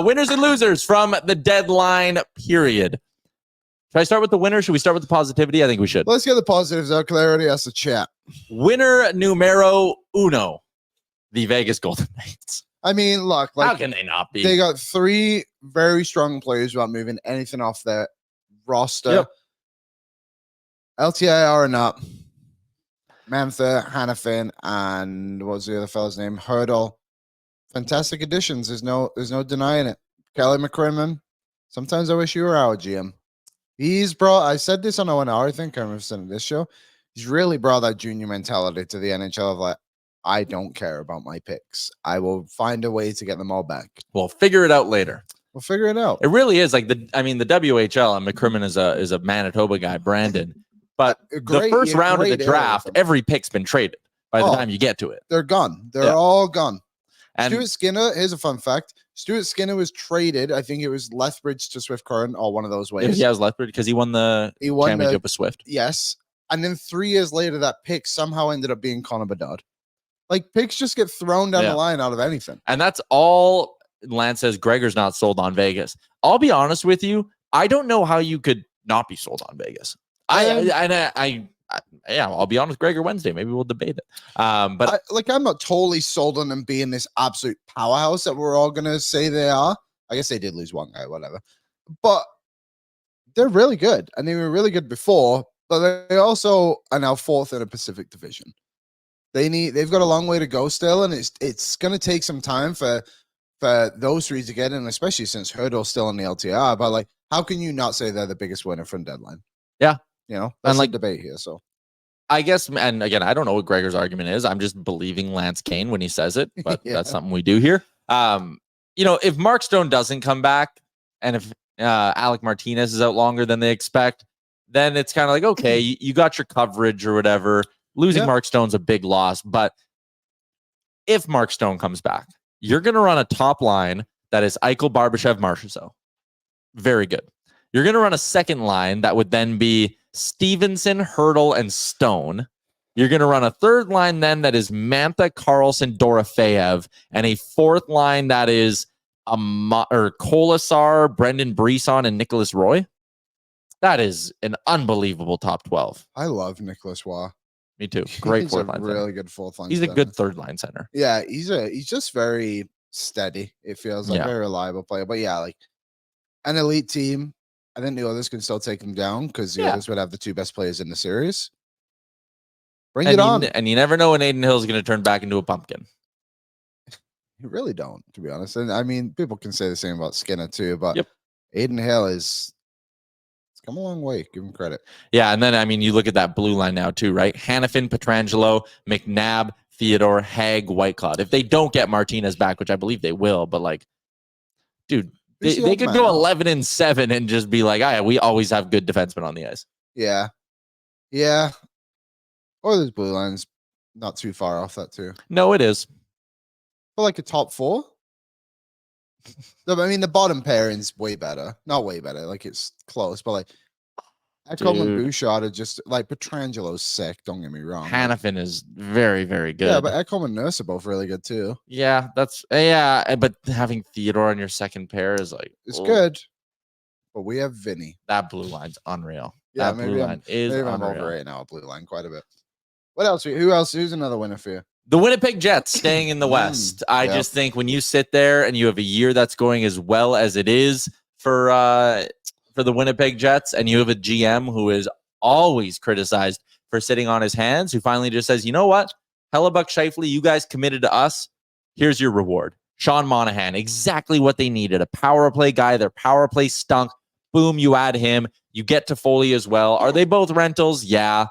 Winners and losers from the deadline period. Should I start with the winner? Should we start with the positivity? I think we should. Let's get the positives out because I already asked the chat. Winner numero uno, the Vegas Golden Knights. I mean, look, like, how can they not be? They got 3 very strong players without moving anything off their roster. Yep. LTIR and up. Mantha, Hannafin, and what was the other fella's name? Hurdle. Fantastic additions. There's no denying it. Kelly McCrimmon. Sometimes I wish you were our GM. He's brought, I said this on ONR, I think I remember saying this show. He's really brought that junior mentality to the NHL of like, I don't care about my picks. I will find a way to get them all back. We'll figure it out later. We'll figure it out. It really is like the WHL, and McCrimmon is a Manitoba guy, Brandon. But the first round of the draft, every pick's been traded by the time you get to it. They're gone. They're all gone. And Stuart Skinner, here's a fun fact. Stuart Skinner was traded. I think it was Lethbridge to Swift Current or one of those ways. Yeah, it was Lethbridge because he won the championship with Swift. Yes. And then 3 years later, that pick somehow ended up being Connor Bedard. Like, picks just get thrown down the line out of anything. And that's all Lance says. Gregor's not sold on Vegas. I'll be honest with you. I don't know how you could not be sold on Vegas. I'll be honest, Gregor Wednesday. Maybe we'll debate it. But I'm not totally sold on them being this absolute powerhouse that we're all gonna say they are. I guess they did lose one guy, whatever. But they're really good, and they were really good before. But they also are now 4th in a Pacific Division. They've got a long way to go still, and it's gonna take some time for those 3 to get in, especially since Hurdle's still on the LTR. But like, how can you not say they're the biggest winner from deadline? Yeah. You know, that's like debate here. So I guess, and again, I don't know what Gregor's argument is. I'm just believing Lance Kane when he says it, but that's something we do here. If Mark Stone doesn't come back, and if Alec Martinez is out longer than they expect, then it's kind of like, okay, you got your coverage or whatever. Losing Mark Stone's a big loss, but if Mark Stone comes back, you're going to run a top line that is Eichel, Barbashev, Marchessault. Very good. You're going to run a second line that would then be Stevenson, Hurdle, and Stone. You're going to run a third line then that is Mantha, Carlson, Dorofeev, and a fourth line that is Kolasar, Brendan Brisson, and Nicholas Roy. That is an unbelievable top 12. I love Nicholas Roy. Me too. Great fourth line. Really good fourth line. He's a good third line center. Yeah, he's just very steady. It feels like very reliable player. But yeah, like an elite team. I think the others can still take them down because the others would have the 2 best players in the series. Bring it on. And you never know when Aiden Hill is going to turn back into a pumpkin. You really don't, to be honest. And I mean, people can say the same about Skinner too, but Aiden Hill it's come a long way. Give him credit. Yeah, and then, I mean, you look at that blue line now too, right? Hannafin, Pietrangelo, McNabb, Theodore, Haig, Whitecloud. If they don't get Martinez back, which I believe they will, but like, dude, they could go 11-7 and just be like, we always have good defensemen on the ice. Yeah. Yeah. Or this blue line's not too far off that too. No, it is. For like a top 4? I mean, the bottom pairing's way better. Not way better. Like, it's close, but like Ekholm and Bouchard are just like Petrangelo's sick. Don't get me wrong. Hannafin is very, very good. Yeah, but Ekholm and Nurse are both really good too. Yeah, but having Theodore on your second pair is like good. But we have Vinny. That blue line's unreal. Yeah, that blue line is unreal. I'm over right now. Blue line quite a bit. What else? Who else? Who's another winner for you? The Winnipeg Jets staying in the West. I just think when you sit there and you have a year that's going as well as it is for the Winnipeg Jets, and you have a GM who is always criticized for sitting on his hands, who finally just says, you know what? Hellebuck, Scheifele, you guys committed to us. Here's your reward. Sean Monahan, exactly what they needed. A power play guy. Their power play stunk. Boom, you add him. You get Toffoli as well. Are they both rentals? Yeah.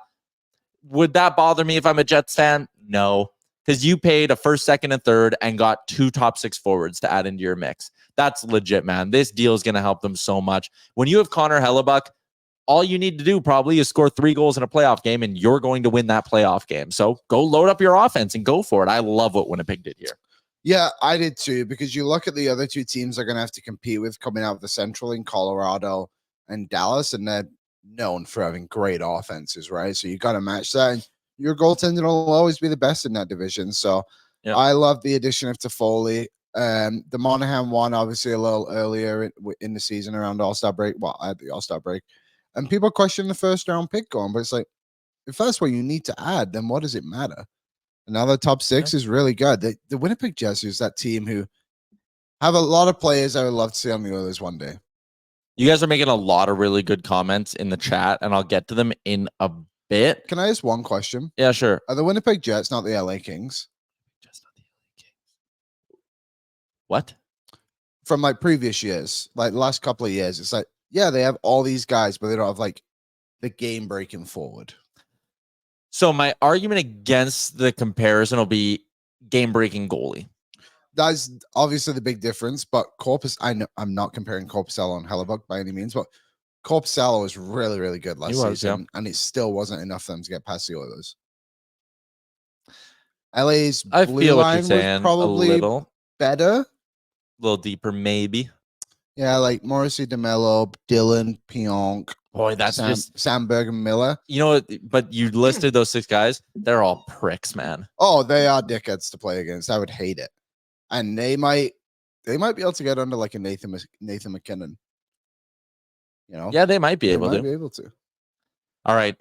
Would that bother me if I'm a Jets fan? No. Because you paid a first, second, and third and got 2 top 6 forwards to add into your mix. That's legit, man. This deal is going to help them so much. When you have Connor Hellebuck, all you need to do probably is score 3 goals in a playoff game, and you're going to win that playoff game. So go load up your offense and go for it. I love what Winnipeg did here. Yeah, I did too, because you look at the other 2 teams they're going to have to compete with coming out of the Central in Colorado and Dallas, and they're known for having great offenses, right? So you got to match that. And your goaltender will always be the best in that division. So I love the addition of Toffoli. The Monahan one, obviously, a little earlier in the season around All-Star break. Well, at the All-Star break. And people question the first-round pick going, but it's like, if that's what you need to add, then what does it matter? Another top six is really good. The Winnipeg Jets is that team who have a lot of players I would love to see on the Oilers one day. You guys are making a lot of really good comments in the chat, and I'll get to them in a bit. Can I ask one question? Yeah, sure. Are the Winnipeg Jets not the LA Kings? Just not the LA Kings. What? From like previous years, like the last couple of years, it's like, yeah, they have all these guys, but they don't have like the game breaking forward. So my argument against the comparison will be game-breaking goalie. That's obviously the big difference, but I know I'm not comparing Korpisalo and Hellebuck by any means, but Korpisalo was really, really good last season, and it still wasn't enough for them to get past the Oilers. LA's blue line was probably a little better. A little deeper, maybe. Yeah, like Morrissey, DeMello, Dylan, Pionk. Boy, that's just Sandberg and Miller. You know, but you listed those 6 guys. They're all pricks, man. Oh, they are dickheads to play against. I would hate it. And they might be able to get under like a Nathan McKinnon. You know? Yeah, they might be able to. All right.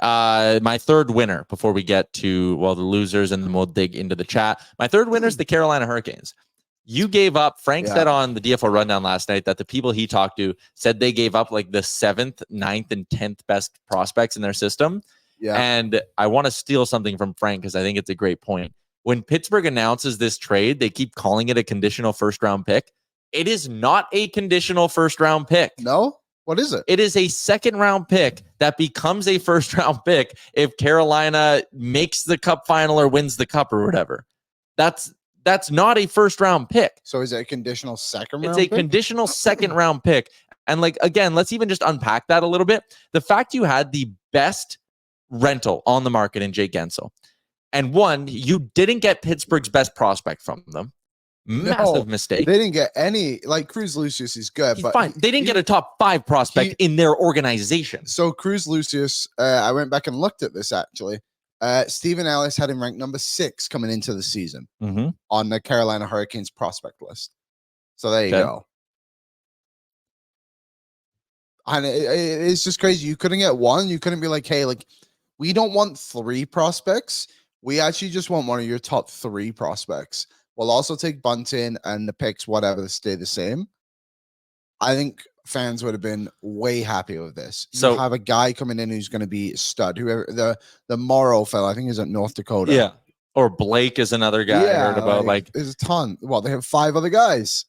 My third winner before we get to the losers, and then we'll dig into the chat. My third winner is the Carolina Hurricanes. You gave up. Frank said on the DFO rundown last night that the people he talked to said they gave up like the 7th, 9th, and 10th best prospects in their system. Yeah. And I want to steal something from Frank because I think it's a great point. When Pittsburgh announces this trade, they keep calling it a conditional first-round pick. It is not a conditional first-round pick. No? What is it? It is a second-round pick that becomes a first-round pick if Carolina makes the cup final or wins the cup or whatever. That's not a first-round pick. So is it a conditional second-round pick? It's a conditional second-round pick. And, like, again, let's even just unpack that a little bit. The fact you had the best rental on the market in Jake Guentzel, and you didn't get Pittsburgh's best prospect from them. Massive mistake. They didn't get any, like, Cruz Lucius is good, He's but fine. They didn't get a top 5 prospect in their organization. So Cruz Lucius, I went back and looked at this actually. Stephen Ellis had him ranked number 6 coming into the season on the Carolina Hurricanes prospect list. So there you go. And it's just crazy. You couldn't get one. You couldn't be like, hey, like, we don't want 3 prospects. We actually just want one of your top 3 prospects. We'll also take Bunting and the picks, whatever, to stay the same. I think fans would have been way happy with this. So you have a guy coming in who's going to be a stud. Whoever the Morrow fella, I think he's at North Dakota. Yeah. Or Blake is another guy I heard about. Like there's a ton. Well, they have 5 other guys.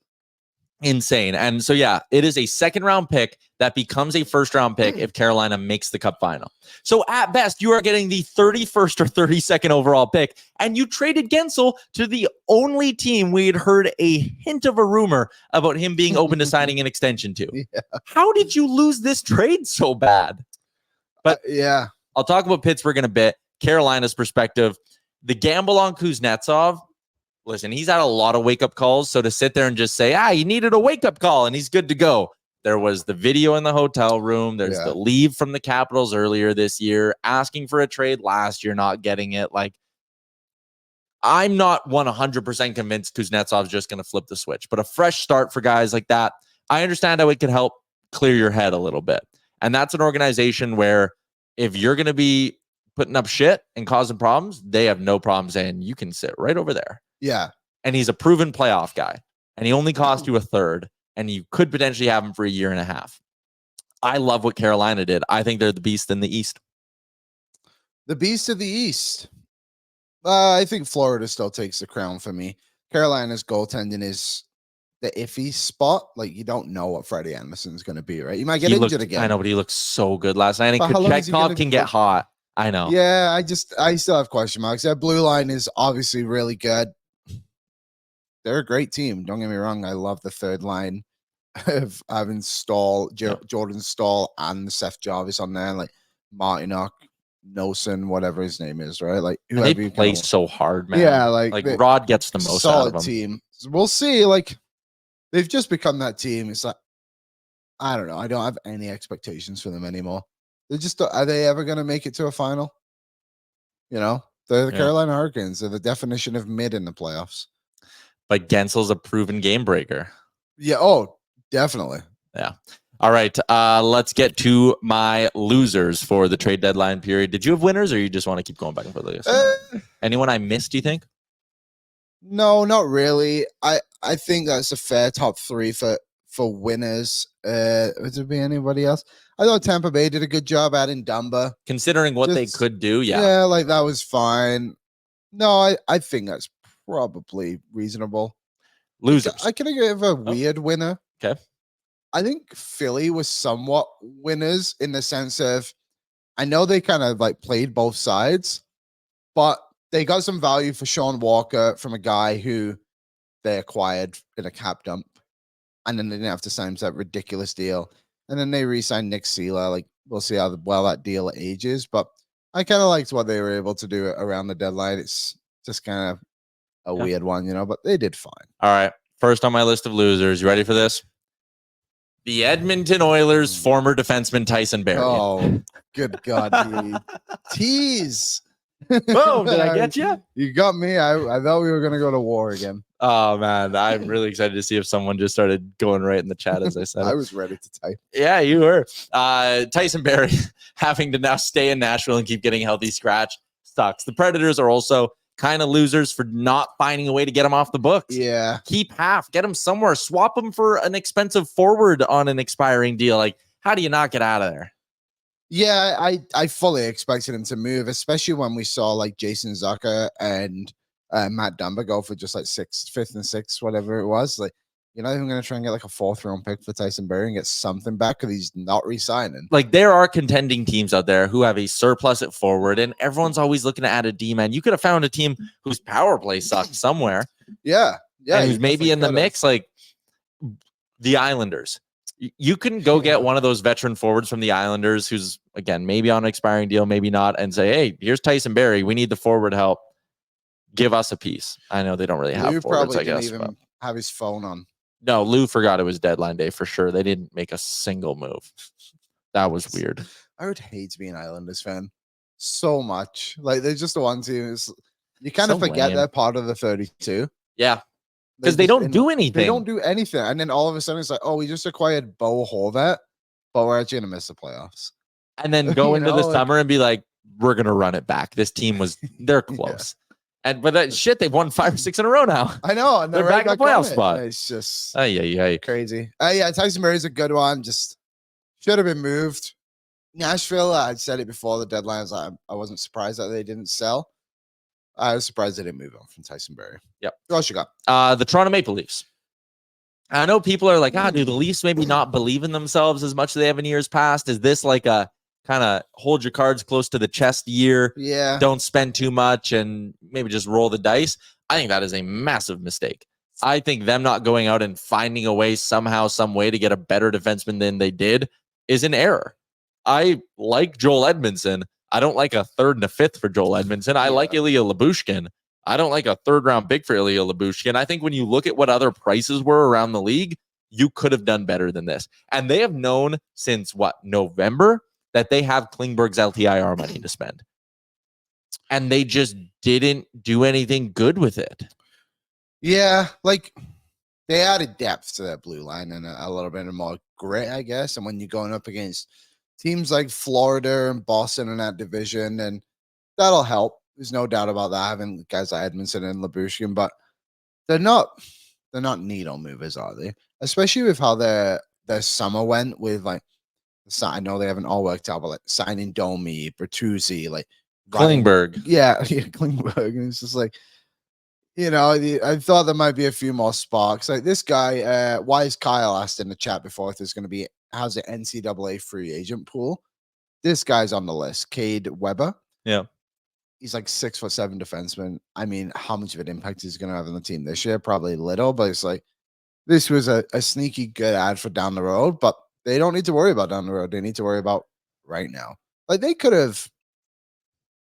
Insane. And so, yeah, it is a second-round pick that becomes a first-round pick if Carolina makes the cup final. So, at best, you are getting the 31st or 32nd overall pick, and you traded Guentzel to the only team we had heard a hint of a rumor about him being open to signing an extension to. Yeah. How did you lose this trade so bad? But I'll talk about Pittsburgh in a bit. Carolina's perspective, the gamble on Kuznetsov, listen, he's had a lot of wake-up calls, so to sit there and just say, you needed a wake-up call, and he's good to go. There was the video in the hotel room. There's the leave from the Capitals earlier this year, asking for a trade last year, not getting it. Like, I'm not 100% convinced Kuznetsov's just going to flip the switch, but a fresh start for guys like that, I understand how it could help clear your head a little bit. And that's an organization where if you're going to be putting up shit and causing problems, they have no problem saying you can sit right over there. Yeah. And he's a proven playoff guy. And he only cost you a third. And you could potentially have him for a year and a half. I love what Carolina did. I think they're the beast in the East. The beast of the East. I think Florida still takes the crown for me. Carolina's goaltending is the iffy spot. Like, you don't know what Freddie Anderson's going to be, right? You might get injured again. I know, but he looked so good last night. And Kochetkov can get hot. I know. Yeah, I still have question marks. That blue line is obviously really good. They're a great team. Don't get me wrong. I love the third line of having Stahl, Jordan Stahl, and Seth Jarvis on there. Like Martinook, Nosen, whatever his name is, right? Like they play so hard, man. Yeah, like Rod gets the most out of them. Team. We'll see. Like they've just become that team. It's like I don't know. I don't have any expectations for them anymore. Are they ever going to make it to a final? You know, they're the Carolina Hurricanes. They're the definition of mid in the playoffs. but Gensel's a proven game breaker. Yeah. Oh, definitely. Yeah. All right. Let's get to my losers for the trade deadline period. Did you have winners, or you just want to keep going back and forth? Anyone I missed, do you think? No, not really. I think that's a fair top 3 for winners. Would there be anybody else? I thought Tampa Bay did a good job adding Dumba. Considering what they could do, yeah. Yeah, like that was fine. No, I think that's probably reasonable. Losers. I can give a weird winner. Okay. I think Philly was somewhat winners in the sense of, I know they kind of like played both sides, but they got some value for Sean Walker from a guy who they acquired in a cap dump. And then they didn't have to sign that ridiculous deal. And then they re-signed Nick Seeler. Like, we'll see how well that deal ages. But I kind of liked what they were able to do around the deadline. It's just kind of a weird one, you know, but they did fine. All right. First on my list of losers. You ready for this? The Edmonton Oilers former defenseman Tyson Barrie. Oh, good God. Tease. Boom. Did I get you? You got me. I thought we were going to go to war again. Oh, man. I'm really excited to see if someone just started going right in the chat as I said. I was ready to type. Yeah, you were. Tyson Barrie having to now stay in Nashville and keep getting healthy scratch sucks. The Predators are also kind of losers for not finding a way to get him off the books. Yeah. Keep half, get him somewhere, swap him for an expensive forward on an expiring deal. Like, how do you not get out of there? Yeah, I fully expected him to move, especially when we saw like Jason Zucker and Matt Dumba go for just like 5th and 6th, whatever it was. Like, you're not even going to try and get like a 4th round pick for Tyson Barrie and get something back because he's not re-signing. Like, there are contending teams out there who have a surplus at forward, and everyone's always looking to add a D-man. You could have found a team whose power play sucked somewhere. Yeah. And who's maybe in the mix, like the Islanders. You can go get one of those veteran forwards from the Islanders who's, again, maybe on an expiring deal, maybe not, and say, hey, here's Tyson Barrie. We need the forward help. Give us a piece. I know they don't really have forwards, I guess. Didn't even have his phone on. No, Lou forgot it was deadline day for sure. They didn't make a single move. That was weird. I would hate to be an Islanders fan so much. Like, they're just the one team. You kind of forget they're part of the 32. Yeah. Because they don't do anything. They don't do anything. And then all of a sudden it's like, oh, we just acquired Bo Horvat, but we're actually going to miss the playoffs. And then go into the summer and be like, we're going to run it back. This team they're close. Yeah. But that shit, they've won 5 or 6 in a row now. I know. And they're back in the playoff spot. It's just crazy. Yeah, Tyson Barrie's a good one. Just should have been moved. Nashville, I'd said it before the deadline. I wasn't surprised that they didn't sell. I was surprised they didn't move on from Tyson Barrie. Yep. What else you got? The Toronto Maple Leafs. I know people are like, do the Leafs maybe not believe in themselves as much as they have in years past? Is this like a kind of hold your cards close to the chest year? Yeah. Don't spend too much and maybe just roll the dice. I think that is a massive mistake. I think them not going out and finding a way somehow, some way to get a better defenseman than they did is an error. I like Joel Edmondson. I don't like a 3rd and a 5th for Joel Edmondson. I like Ilya Lyubushkin. I don't like a 3rd round pick for Ilya Lyubushkin. I think when you look at what other prices were around the league, you could have done better than this. And they have known since November that they have Klingberg's LTIR money to spend. And they just didn't do anything good with it. Yeah, like they added depth to that blue line and a little bit more grit, I guess. And when you're going up against teams like Florida and Boston in that division, and that'll help. There's no doubt about that, having guys like Edmondson and Lyubushkin, but they're not needle movers, are they? Especially with how their summer went with, like, I know they haven't all worked out, but like signing Domi, Bertuzzi, like Klingberg. Yeah, Klingberg. And it's just like, I thought there might be a few more sparks. Like this guy, Wise Kyle asked in the chat before if there's going to be, how's the NCAA free agent pool? This guy's on the list, Cade Weber. Yeah. He's like 6'7" defenseman. I mean, how much of an impact he's going to have on the team this year? Probably little, but it's like, this was a sneaky good ad for down the road, but they don't need to worry about down the road. They need to worry about right now. Like they could have,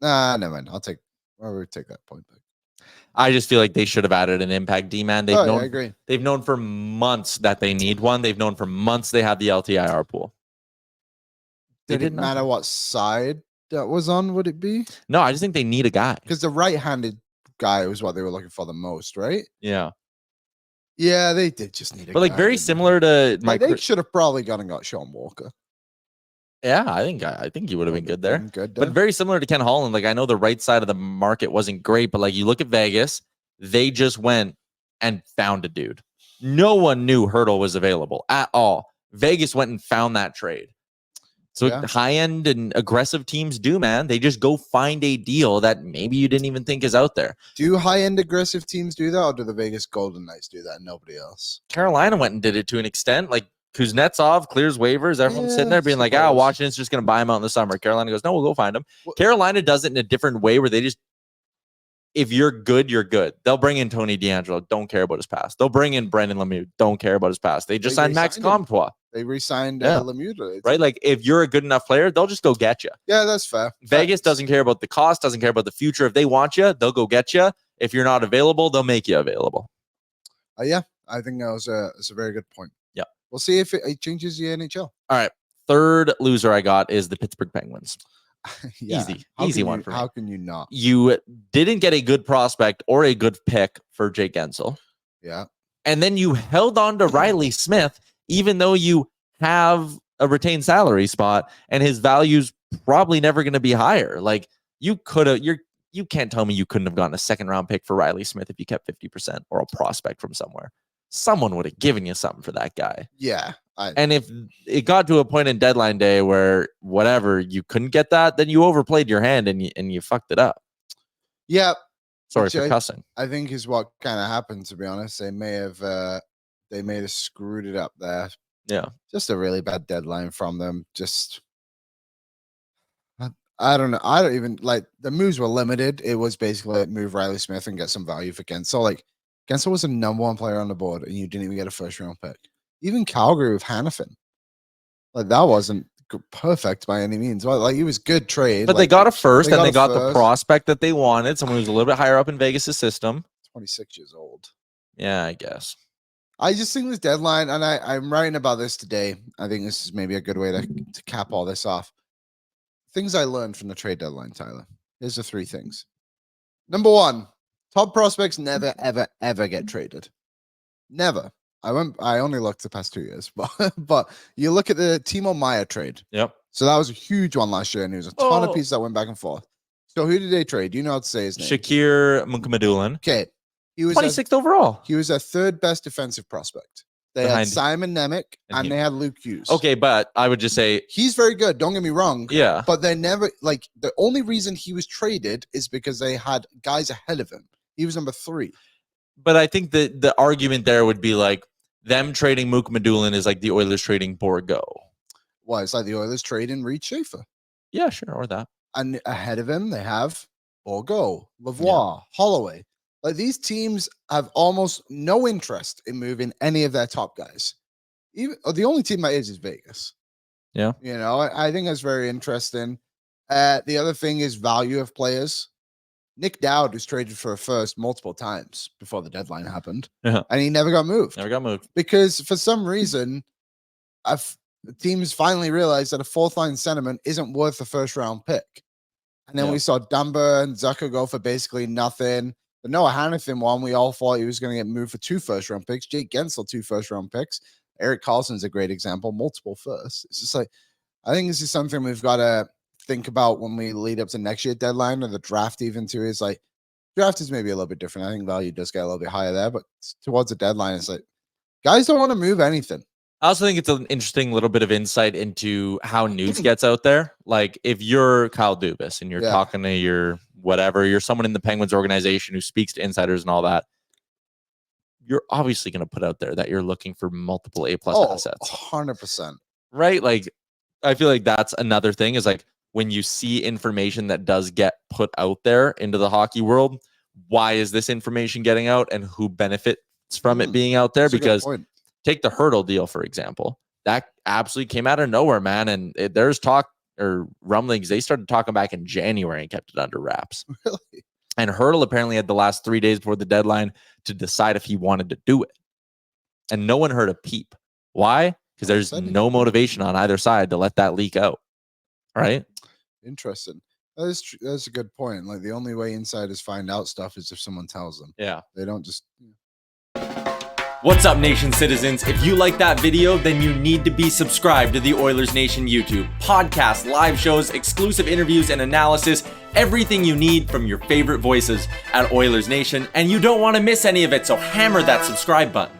never mind. I'll take that point back. I just feel like they should have added an impact D-man. I agree. They've known for months that they need one. They've known for months they have the LTIR pool. Did it matter what side that was on? Would it be? No, I just think they need a guy. Because the right-handed guy was what they were looking for the most, right? Yeah. Yeah, they did just need a But like guy, very didn't similar to they? my. They should have probably gone and got Sean Walker. Yeah, I think he would have been good there. Good but very similar to Ken Holland. Like I know the right side of the market wasn't great, but like you look at Vegas, they just went and found a dude. No one knew Hurdle was available at all. Vegas went and found that trade. So high end and aggressive teams do, man. They just go find a deal that maybe you didn't even think is out there. Do high end aggressive teams do that, or do the Vegas Golden Knights do that and nobody else? Carolina went and did it to an extent. Like Kuznetsov clears waivers. Everyone's sitting there being like, Washington's just going to buy him out in the summer. Carolina goes, no, we'll go find him. Carolina does it in a different way where they just, if you're good, you're good. They'll bring in Tony DeAngelo. Don't care about his past. They'll bring in Brendan Lemieux. Don't care about his past. They just signed Max Comtois. They re-signed Lemieux. Right? Like, if you're a good enough player, they'll just go get you. Yeah, that's fair. Vegas doesn't care about the cost, doesn't care about the future. If they want you, they'll go get you. If you're not available, they'll make you available. Yeah, I think that was a very good point. Yeah. We'll see if it changes the NHL. All right. Third loser I got is the Pittsburgh Penguins. Yeah. Easy one for me. How can you not? You didn't get a good prospect or a good pick for Jake Gensel. Yeah. And then you held on to Riley Smith, even though you have a retained salary spot and his value's probably never going to be higher. Like you could have, you can't tell me you couldn't have gotten a second round pick for Riley Smith if you kept 50% or a prospect from somewhere. Someone would have given you something for that guy. Yeah. And if it got to a point in deadline day where whatever you couldn't get that, then you overplayed your hand and you fucked it up. Yeah. Sorry for cussing. I think is what kind of happened, to be honest. They may have screwed it up there. Yeah. Just a really bad deadline from them. Just I don't know. I don't even like the moves were limited. It was basically like move Riley Smith and get some value for Gensel. Like Gensel was the number one player on the board and you didn't even get a first round pick. Even Calgary with Hannafin. Like that wasn't perfect by any means. Like it was good trade. But like, they got a first and they got the the prospect that they wanted. Someone who's a little bit higher up in Vegas' system. 26 years old. Yeah, I guess. I just think this deadline, and I'm writing about this today. I think this is maybe a good way to cap all this off. Things I learned from the trade deadline, Tyler. Here's the three things. Number one, top prospects never, ever, ever get traded. Never. I only looked the past 2 years, but you look at the Timo Meier trade. Yep. So that was a huge one last year, and there was a ton of pieces that went back and forth. So who did they trade? Do you know how to say his name? Shakir Mukhamadullin. Okay. He was 26th overall. He was their third best defensive prospect. They had Simon Nemec and they had Luke Hughes. Okay, but I would just say he's very good. Don't get me wrong. Yeah. But they never the only reason he was traded is because they had guys ahead of him. He was number 3. But I think the argument there would be like them trading Mukhamadullin is like the Oilers trading Borgo. Well, it's like the Oilers trading Reed Schaefer. Yeah, sure, or that. And ahead of him, they have Borgo, Lavoie, Holloway. Like these teams have almost no interest in moving any of their top guys. Even the only team that is Vegas. Yeah. You know, I think that's very interesting. The other thing is value of players. Nick Dowd was traded for a first multiple times before the deadline happened. Yeah. And he never got moved. Never got moved. Because for some reason, teams finally realized that a fourth line centerman isn't worth a first round pick. And then we saw Dumba and Zucker go for basically nothing. The Noah Hannafin one, we all thought he was going to get moved for 2 first-round picks. Jake Gensel, 2 first-round picks. Eric Carlson's a great example, multiple firsts. It's just like, I think this is something we've got to think about when we lead up to next year deadline or the draft even too. Is like, draft is maybe a little bit different. I think value does get a little bit higher there, but towards the deadline, it's like, guys don't want to move anything. I also think it's an interesting little bit of insight into how news gets out there. Like if you're Kyle Dubas and you're talking to your whatever, you're someone in the Penguins organization who speaks to insiders and all that, you're obviously going to put out there that you're looking for multiple A+ assets. 100%. Right? Like I feel like that's another thing is like when you see information that does get put out there into the hockey world, why is this information getting out and who benefits from it being out there? Because take the Hurdle deal, for example. That absolutely came out of nowhere, man. And there's talk or rumblings. They started talking back in January and kept it under wraps. Really? And Hurdle apparently had the last 3 days before the deadline to decide if he wanted to do it. And no one heard a peep. Why? Because there's no motivation on either side to let that leak out. All right? Interesting. That's a good point. Like the only way insiders find out stuff is if someone tells them. Yeah. They don't just... What's up, Nation citizens? If you like that video, then you need to be subscribed to the Oilers Nation YouTube. Podcasts, live shows, exclusive interviews, and analysis. Everything you need from your favorite voices at Oilers Nation. And you don't want to miss any of it, so hammer that subscribe button.